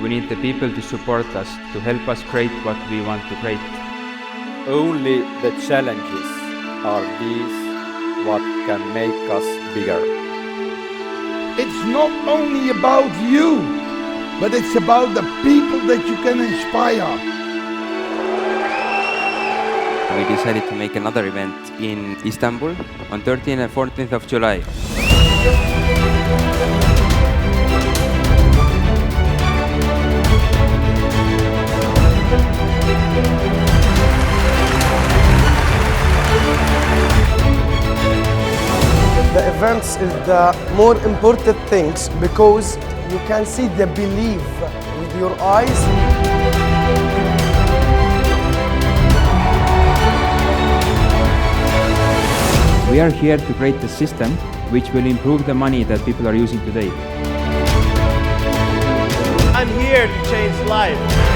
We need the people to support us, to help us create what we want to create. Only the challenges are these what can make us bigger. It's not only about you, but it's about the people that you can inspire. We decided to make another event in Istanbul on 13th and 14th of July. The events is the more important things because you can see the belief with your eyes. We are here to create a system which will improve the money that people are using today. I'm here to change lives.